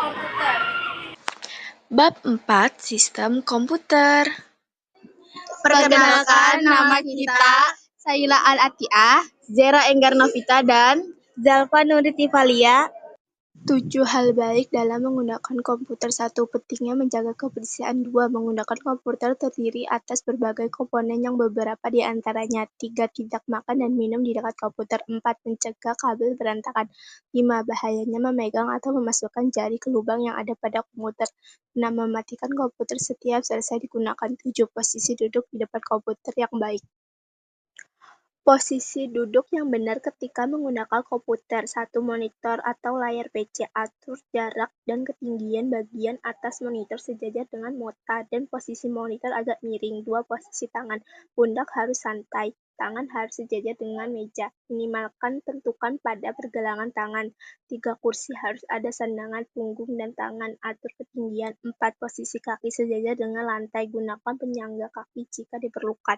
komputer. Bab 4 Sistem Komputer. Perkenalkan, nama kita Saila Al-Atiah, Zera Enggar Novita, dan Zalfa Nuritivalia. 7 hal baik dalam menggunakan komputer. 1. Pentingnya menjaga kebersihan. 2. Menggunakan komputer terdiri atas berbagai komponen yang beberapa di antaranya. 3. Tidak makan dan minum di dekat komputer. 4. Mencegah kabel berantakan. 5. Bahayanya memegang atau memasukkan jari ke lubang yang ada pada komputer. 6. Mematikan komputer setiap selesai digunakan. 7. Posisi duduk di depan komputer yang baik. Posisi duduk yang benar ketika menggunakan komputer. 1. Monitor atau layar PC. Atur jarak dan ketinggian bagian atas monitor sejajar dengan mata dan posisi monitor agak miring. 2. Posisi tangan. Pundak harus santai. Tangan harus sejajar dengan meja. Minimalkan tentukan pada pergelangan tangan. 3. Kursi harus ada sandangan punggung dan tangan. Atur ketinggian. 4. Posisi kaki sejajar dengan lantai. Gunakan penyangga kaki jika diperlukan.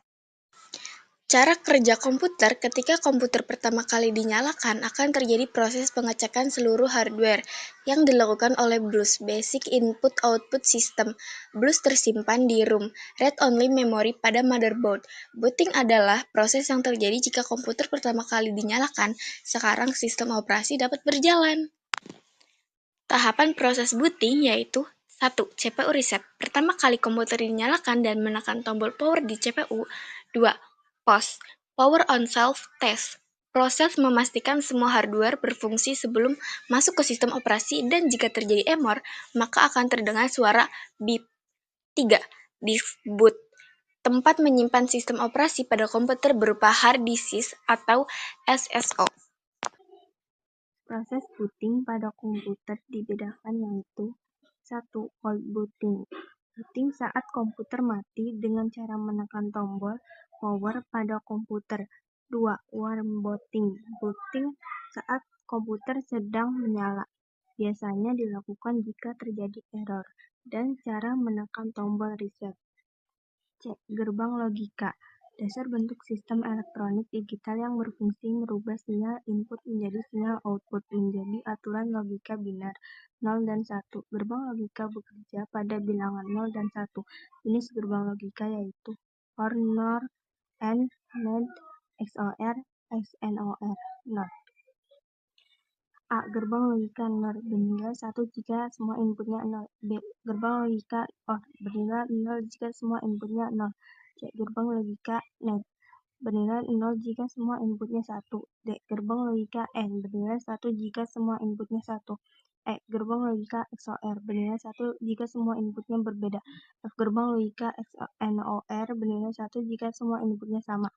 Cara kerja komputer. Ketika komputer pertama kali dinyalakan, akan terjadi proses pengecekan seluruh hardware yang dilakukan oleh BIOS, Basic Input Output System. BIOS tersimpan di ROM, Read-Only Memory pada motherboard. Booting adalah proses yang terjadi jika komputer pertama kali dinyalakan. Sekarang sistem operasi dapat berjalan. Tahapan proses booting yaitu 1. CPU reset. Pertama kali komputer dinyalakan dan menekan tombol power di CPU. 2. POS, Power on Self Test. Proses memastikan semua hardware berfungsi sebelum masuk ke sistem operasi dan jika terjadi error, maka akan terdengar suara beep. 3. Disk boot. Tempat menyimpan sistem operasi pada komputer berupa hard disk atau SSO. Proses booting pada komputer dibedakan yaitu 1. Cold booting. Booting saat komputer mati dengan cara menekan tombol power pada komputer. 2. Warm booting. Booting saat komputer sedang menyala. Biasanya dilakukan jika terjadi error. Dan cara menekan tombol reset. C. Gerbang logika. Dasar bentuk sistem elektronik digital yang berfungsi merubah sinyal input menjadi sinyal output menjadi aturan logika binar 0 dan 1. Gerbang logika bekerja pada bilangan 0 dan 1. Jenis gerbang logika yaitu OR, NOR, AND, NAND, XOR, XNOR. NOR. A. Gerbang logika NOR bernilai 1 jika semua inputnya 0. B. Gerbang logika OR bernilai 0 jika semua inputnya 0. C. Gerbang logika NAND bernilai 0 jika semua inputnya 1. D. Gerbang logika AND bernilai 1 jika semua inputnya 1. E. Gerbang logika XOR bernilai 1 jika semua inputnya berbeda. F. Gerbang logika XNOR bernilai 1 jika semua inputnya sama.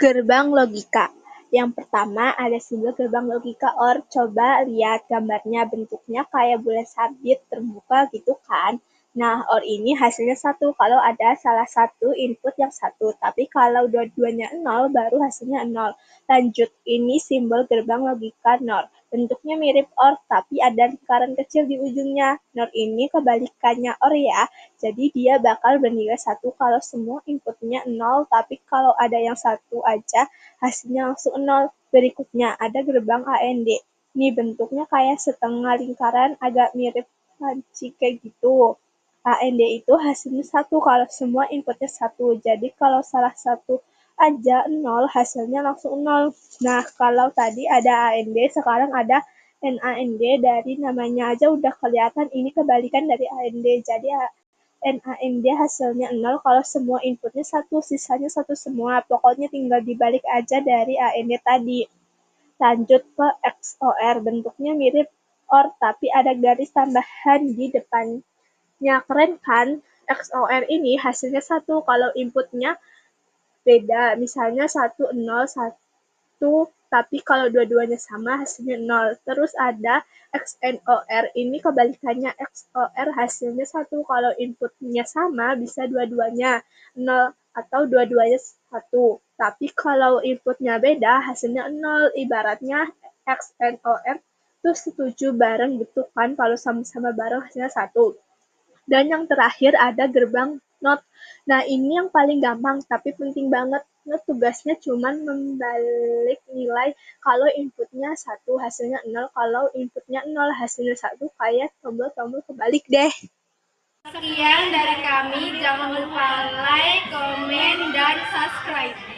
Gerbang logika. Yang pertama ada simbol gerbang logika OR. Coba lihat gambarnya, bentuknya kayak bulat sabit terbuka gitu kan. Nah, OR ini hasilnya 1 kalau ada salah satu input yang 1. Tapi kalau dua-duanya 0 baru hasilnya 0. Lanjut, ini simbol gerbang logika NOR. Bentuknya mirip OR tapi ada lingkaran kecil di ujungnya. NOR ini kebalikannya OR ya. Jadi dia bakal bernilai 1 kalau semua inputnya 0, tapi kalau ada yang 1 aja, hasilnya langsung 0. Berikutnya ada gerbang AND. Ini bentuknya kayak setengah lingkaran, agak mirip panci kayak gitu. AND itu hasilnya 1 kalau semua inputnya 1. Jadi kalau salah satu aja 0, hasilnya langsung 0. Nah, kalau tadi ada AND, sekarang ada NAND. Dari namanya aja udah kelihatan ini kebalikan dari AND. Jadi NAND hasilnya 0 kalau semua inputnya 1, sisanya 1 semua. Pokoknya tinggal dibalik aja dari AND tadi. Lanjut ke XOR, bentuknya mirip OR tapi ada garis tambahan di depannya. Keren kan? XOR ini hasilnya 1 kalau inputnya beda. Misalnya 1, 0, 1, tapi kalau dua-duanya sama hasilnya 0. Terus ada XNOR, ini kebalikannya. XOR hasilnya 1 kalau inputnya sama bisa dua-duanya 0 atau dua-duanya 1. Tapi kalau inputnya beda hasilnya 0. Ibaratnya XNOR tuh setuju bareng gitu kan, kalau sama-sama bareng hasilnya 1. Dan yang terakhir ada gerbang not. Nah, ini yang paling gampang tapi penting banget. Not tugasnya cuma membalik nilai kalau inputnya 1 hasilnya 0, kalau inputnya 0 hasilnya 1 kayak tombol-tombol kebalik deh. Sekian dari kami, jangan lupa like, komen, dan subscribe.